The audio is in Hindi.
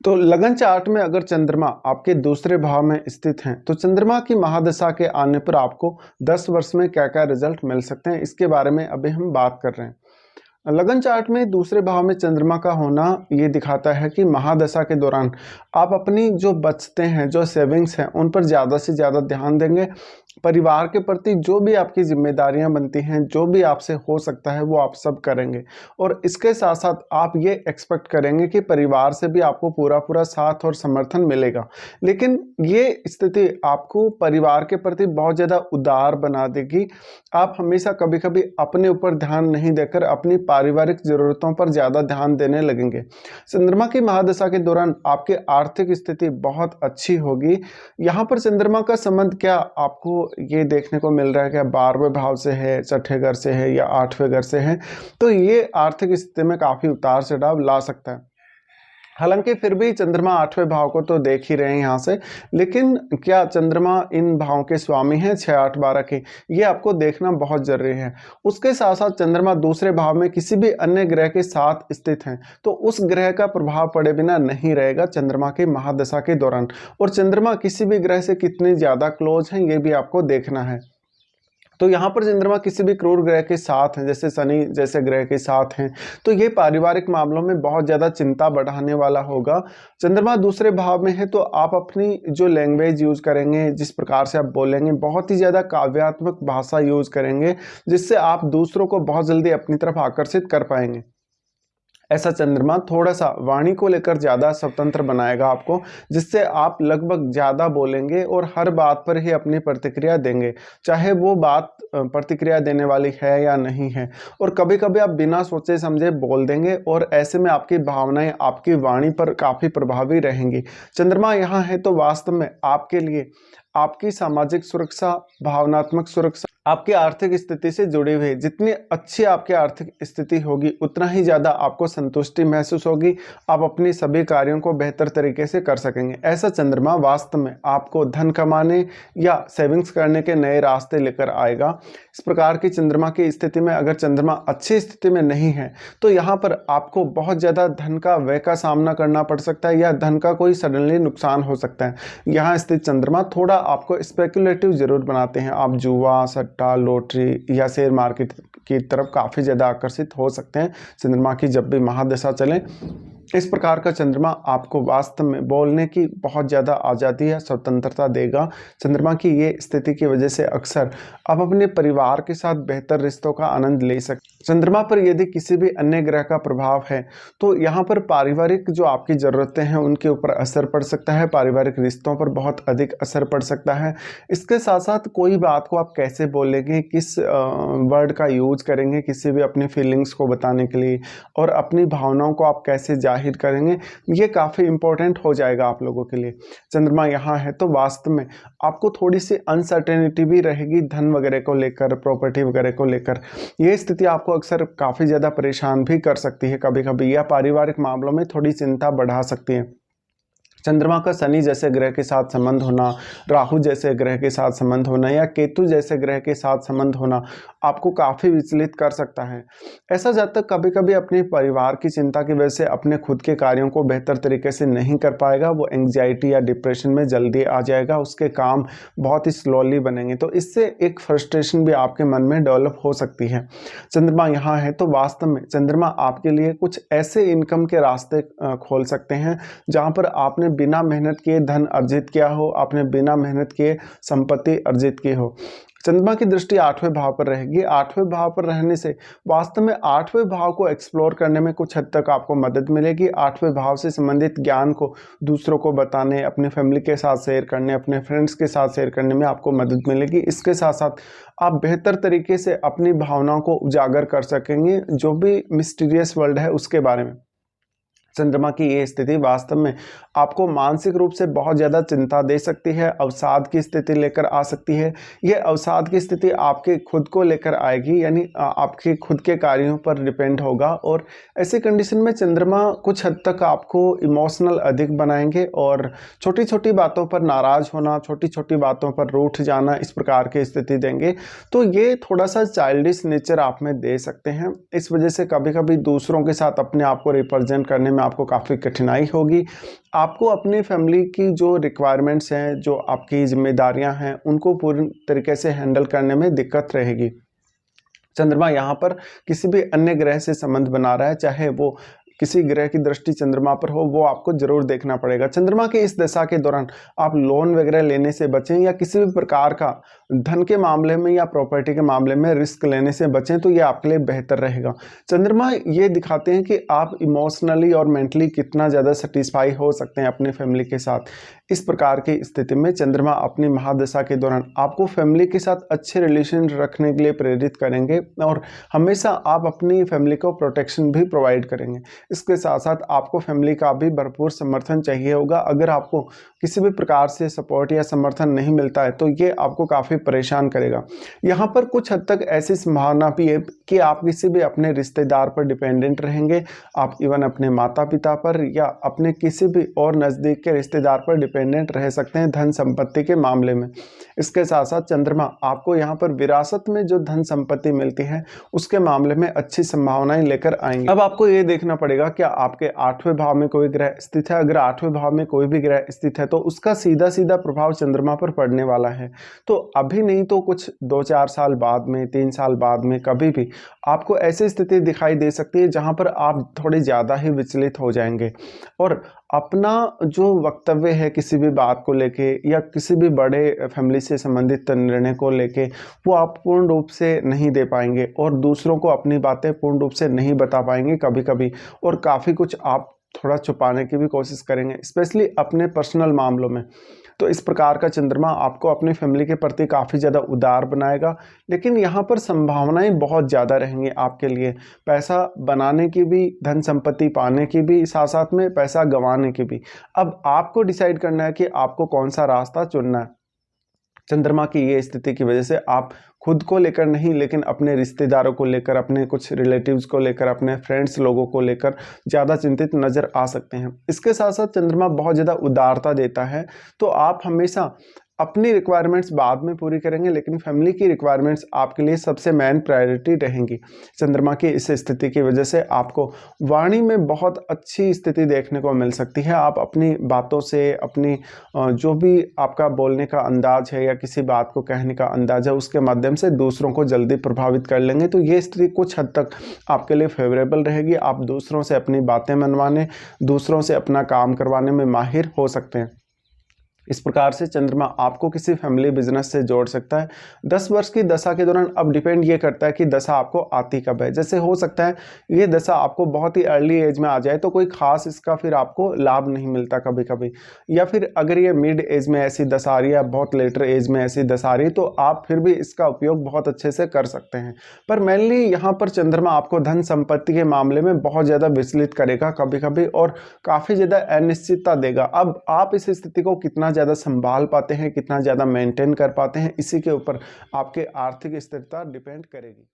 तो लगन चार्ट में अगर चंद्रमा आपके दूसरे भाव में स्थित हैं तो चंद्रमा की महादशा के आने पर आपको 10 वर्ष में क्या क्या रिजल्ट मिल सकते हैं, इसके बारे में अभी हम बात कर रहे हैं। लगन चार्ट में दूसरे भाव में चंद्रमा का होना ये दिखाता है कि महादशा के दौरान आप अपनी जो बचतें हैं, जो सेविंग्स हैं, उन पर ज़्यादा से ज़्यादा ध्यान देंगे। परिवार के प्रति जो भी आपकी जिम्मेदारियां बनती हैं, जो भी आपसे हो सकता है वो आप सब करेंगे। और इसके साथ साथ आप ये एक्सपेक्ट करेंगे कि परिवार से भी आपको पूरा पूरा साथ और समर्थन मिलेगा। लेकिन ये स्थिति आपको परिवार के प्रति बहुत ज़्यादा उदार बना देगी। आप हमेशा कभी कभी अपने ऊपर ध्यान नहीं देकर अपनी पारिवारिक ज़रूरतों पर ज़्यादा ध्यान देने लगेंगे। चंद्रमा की महादशा के दौरान आपकी आर्थिक स्थिति बहुत अच्छी होगी। यहाँ पर चंद्रमा का संबंध क्या आपको ये देखने को मिल रहा है कि 12वें भाव से है, छठे घर से है या 8वें घर से है, तो ये आर्थिक स्थिति में काफ़ी उतार चढ़ाव ला सकता है। हालांकि फिर भी चंद्रमा 8वें भाव को तो देख ही रहे हैं यहाँ से, लेकिन क्या चंद्रमा इन भावों के स्वामी हैं 6, 8, 12 के, ये आपको देखना बहुत जरूरी है। उसके साथ साथ चंद्रमा दूसरे भाव में किसी भी अन्य ग्रह के साथ स्थित हैं तो उस ग्रह का प्रभाव पड़े बिना नहीं रहेगा चंद्रमा की महादशा के दौरान। और चंद्रमा किसी भी ग्रह से कितने ज़्यादा क्लोज हैं ये भी आपको देखना है। तो यहाँ पर चंद्रमा किसी भी क्रूर ग्रह के साथ हैं, जैसे शनि जैसे ग्रह के साथ हैं, तो ये पारिवारिक मामलों में बहुत ज़्यादा चिंता बढ़ाने वाला होगा। चंद्रमा दूसरे भाव में है तो आप अपनी जो लैंग्वेज यूज़ करेंगे, जिस प्रकार से आप बोलेंगे, बहुत ही ज़्यादा काव्यात्मक भाषा यूज़ करेंगे, जिससे आप दूसरों को बहुत जल्दी अपनी तरफ आकर्षित कर पाएंगे। ऐसा चंद्रमा थोड़ा सा वाणी को लेकर ज़्यादा स्वतंत्र बनाएगा आपको, जिससे आप लगभग ज़्यादा बोलेंगे और हर बात पर ही अपनी प्रतिक्रिया देंगे, चाहे वो बात प्रतिक्रिया देने वाली है या नहीं है। और कभी कभी आप बिना सोचे समझे बोल देंगे और ऐसे में आपकी भावनाएं आपकी वाणी पर काफ़ी प्रभावी रहेंगी। चंद्रमा यहाँ है तो वास्तव में आपके लिए आपकी सामाजिक सुरक्षा, भावनात्मक सुरक्षा, आपकी आर्थिक स्थिति से जुड़ी हुई, जितनी अच्छी आपकी आर्थिक स्थिति होगी उतना ही ज़्यादा आपको संतुष्टि महसूस होगी। आप अपनी सभी कार्यों को बेहतर तरीके से कर सकेंगे। ऐसा चंद्रमा वास्तव में आपको धन कमाने या सेविंग्स करने के नए रास्ते लेकर आएगा। इस प्रकार की चंद्रमा की स्थिति में अगर चंद्रमा अच्छी स्थिति में नहीं है तो यहाँ पर आपको बहुत ज़्यादा धन का व्यय का सामना करना पड़ सकता है या धन का कोई सडनली नुकसान हो सकता है। यहाँ स्थित चंद्रमा थोड़ा आपको स्पेकुलेटिव जरूर बनाते हैं। आप जुआ, सट्टा, लॉटरी या शेयर मार्केट की तरफ काफ़ी ज़्यादा आकर्षित हो सकते हैं चंद्रमा की जब भी महादशा चले। इस प्रकार का चंद्रमा आपको वास्तव में बोलने की बहुत ज़्यादा आज़ादी या स्वतंत्रता देगा। चंद्रमा की ये स्थिति की वजह से अक्सर आप अपने परिवार के साथ बेहतर रिश्तों का आनंद ले सकते। चंद्रमा पर यदि किसी भी अन्य ग्रह का प्रभाव है तो यहाँ पर पारिवारिक जो आपकी ज़रूरतें हैं उनके ऊपर असर पड़ सकता है, पारिवारिक रिश्तों पर बहुत अधिक असर पड़ सकता है। इसके साथ साथ कोई बात को आप कैसे बोलेंगे, किस वर्ड का यूज करेंगे किसी भी अपनी फीलिंग्स को बताने के लिए, और अपनी भावनाओं को आप कैसे जाहिर करेंगे, ये काफ़ी इंपॉर्टेंट हो जाएगा आप लोगों के लिए। चंद्रमा यहाँ है तो वास्तव में आपको थोड़ी सी अनसर्टेनिटी भी रहेगी धन वगैरह को लेकर, प्रॉपर्टी वगैरह को लेकर। ये स्थिति आपको अक्सर काफ़ी ज़्यादा परेशान भी कर सकती है कभी कभी, या पारिवारिक मामलों में थोड़ी चिंता बढ़ा सकती है। चंद्रमा का शनि जैसे ग्रह के साथ संबंध होना, राहु जैसे ग्रह के साथ संबंध होना या केतु जैसे ग्रह के साथ संबंध होना आपको काफ़ी विचलित कर सकता है। ऐसा जातक कभी कभी अपने परिवार की चिंता की वजह से अपने खुद के कार्यों को बेहतर तरीके से नहीं कर पाएगा। वो एंग्जाइटी या डिप्रेशन में जल्दी आ जाएगा, उसके काम बहुत ही स्लोली बनेंगे, तो इससे एक फ्रस्ट्रेशन भी आपके मन में डेवलप हो सकती है। चंद्रमा यहाँ है तो वास्तव में चंद्रमा आपके लिए कुछ ऐसे इनकम के रास्ते खोल सकते हैं जहाँ पर आपने बिना मेहनत किए धन अर्जित किया हो, आपने बिना मेहनत किए संपत्ति अर्जित की हो। चंद्रमा की दृष्टि 8वें भाव पर रहेगी। 8वें भाव पर रहने से वास्तव में 8वें भाव को एक्सप्लोर करने में कुछ हद तक आपको मदद मिलेगी। 8वें भाव से संबंधित ज्ञान को दूसरों को बताने, अपनी फैमिली के साथ शेयर करने, अपने फ्रेंड्स के साथ शेयर करने में आपको मदद मिलेगी। इसके साथ साथ आप बेहतर तरीके से अपनी भावनाओं को उजागर कर सकेंगे, जो भी मिस्टीरियस वर्ल्ड है उसके बारे में। चंद्रमा की ये स्थिति वास्तव में आपको मानसिक रूप से बहुत ज़्यादा चिंता दे सकती है, अवसाद की स्थिति लेकर आ सकती है। ये अवसाद की स्थिति आपके खुद को लेकर आएगी, यानी आपके खुद के कार्यों पर डिपेंड होगा। और ऐसी कंडीशन में चंद्रमा कुछ हद तक आपको इमोशनल अधिक बनाएंगे और छोटी छोटी बातों पर नाराज़ होना, छोटी छोटी बातों पर रूठ जाना, इस प्रकार की स्थिति देंगे। तो ये थोड़ा सा चाइल्डिश नेचर आप में दे सकते हैं। इस वजह से कभी कभी दूसरों के साथ अपने आप को रिप्रेजेंट करने में आपको काफ़ी कठिनाई होगी। आपको अपनी फैमिली की जो रिक्वायरमेंट्स हैं, जो आपकी जिम्मेदारियां हैं, उनको पूरी तरीके से हैंडल करने में दिक्कत रहेगी। चंद्रमा यहाँ पर किसी भी अन्य ग्रह से संबंध बना रहा है, चाहे वो किसी ग्रह की दृष्टि चंद्रमा पर हो, वो आपको जरूर देखना पड़ेगा। चंद्रमा की इस दशा के दौरान आप लोन वगैरह लेने से बचें या किसी भी प्रकार का धन के मामले में या प्रॉपर्टी के मामले में रिस्क लेने से बचें, तो ये आपके लिए बेहतर रहेगा। चंद्रमा ये दिखाते हैं कि आप इमोशनली और मेंटली कितना ज़्यादा सेटिस्फाई हो सकते हैं अपनी फैमिली के साथ। इस प्रकार की स्थिति में चंद्रमा अपनी महादशा के दौरान आपको फैमिली के साथ अच्छे रिलेशन रखने के लिए प्रेरित करेंगे और हमेशा आप अपनी फैमिली को प्रोटेक्शन भी प्रोवाइड करेंगे। इसके साथ साथ आपको फैमिली का भी भरपूर समर्थन चाहिए होगा। अगर आपको किसी भी प्रकार से सपोर्ट या समर्थन नहीं मिलता है तो ये आपको काफ़ी परेशान करेगा। यहाँ पर कुछ हद तक ऐसी संभावना भी है कि आप किसी भी अपने रिश्तेदार पर डिपेंडेंट रहेंगे। आप इवन अपने माता पिता पर या अपने किसी भी और नज़दीक के रिश्तेदार पर डिपेंडेंट रह सकते हैं धन संपत्ति के मामले में। इसके साथ साथ चंद्रमा आपको यहाँ पर विरासत में जो धन संपत्ति मिलती है उसके मामले में अच्छी संभावनाएं लेकर आएंगे। अब आपको ये देखना पड़ेगा क्या आपके 8वें भाव में कोई ग्रह स्थित है। अगर 8वें भाव में कोई भी ग्रह स्थित है तो उसका सीधा सीधा प्रभाव चंद्रमा पर पड़ने वाला है। तो अभी नहीं तो कुछ 2-4 साल बाद में, 3 साल बाद में कभी भी आपको ऐसी स्थिति दिखाई दे सकती है जहां पर आप थोड़े ज़्यादा ही विचलित हो जाएंगे और अपना जो वक्तव्य है किसी भी बात को लेके या किसी भी बड़े फैमिली से संबंधित निर्णय को लेके वो आप पूर्ण रूप से नहीं दे पाएंगे और दूसरों को अपनी बातें पूर्ण रूप से नहीं बता पाएंगे कभी कभी, और काफ़ी कुछ आप थोड़ा छुपाने की भी कोशिश करेंगे, स्पेशली अपने पर्सनल मामलों में। तो इस प्रकार का चंद्रमा आपको अपनी फैमिली के प्रति काफ़ी ज़्यादा उदार बनाएगा, लेकिन यहाँ पर संभावनाएं बहुत ज़्यादा रहेंगी आपके लिए, पैसा बनाने की भी, धन संपत्ति पाने की भी, साथ साथ में पैसा गंवाने की भी। अब आपको डिसाइड करना है कि आपको कौन सा रास्ता चुनना है। चंद्रमा की ये स्थिति की वजह से आप खुद को लेकर नहीं, लेकिन अपने रिश्तेदारों को लेकर, अपने कुछ रिलेटिव्स को लेकर, अपने फ्रेंड्स लोगों को लेकर ज़्यादा चिंतित नज़र आ सकते हैं। इसके साथ साथ चंद्रमा बहुत ज़्यादा उदारता देता है, तो आप हमेशा अपनी रिक्वायरमेंट्स बाद में पूरी करेंगे, लेकिन फैमिली की रिक्वायरमेंट्स आपके लिए सबसे मेन प्रायोरिटी रहेंगी। चंद्रमा की इस स्थिति की वजह से आपको वाणी में बहुत अच्छी स्थिति देखने को मिल सकती है। आप अपनी बातों से, अपनी जो भी आपका बोलने का अंदाज है या किसी बात को कहने का अंदाज है, उसके माध्यम से दूसरों को जल्दी प्रभावित कर लेंगे। तो ये स्थिति कुछ हद तक आपके लिए फेवरेबल रहेगी। आप दूसरों से अपनी बातें मनवाने, दूसरों से अपना काम करवाने में माहिर हो सकते हैं। इस प्रकार से चंद्रमा आपको किसी फैमिली बिजनेस से जोड़ सकता है। 10 वर्ष की दशा के दौरान अब डिपेंड ये करता है कि दशा आपको आती कब है। जैसे हो सकता है ये दशा आपको बहुत ही अर्ली एज में आ जाए तो कोई खास इसका फिर आपको लाभ नहीं मिलता कभी कभी, या फिर अगर ये मिड एज में ऐसी दशा आ रही है, बहुत लेटर एज में ऐसी दशा आ रही है, तो आप फिर भी इसका उपयोग बहुत अच्छे से कर सकते हैं। पर मेनली यहाँ पर चंद्रमा आपको धन संपत्ति के मामले में बहुत ज़्यादा विचलित करेगा कभी कभी और काफ़ी ज़्यादा अनिश्चितता देगा। अब आप इस स्थिति को कितना ज़्यादा संभाल पाते हैं, कितना ज़्यादा मेंटेन कर पाते हैं, इसी के ऊपर आपके आर्थिक स्थिरता डिपेंड करेगी।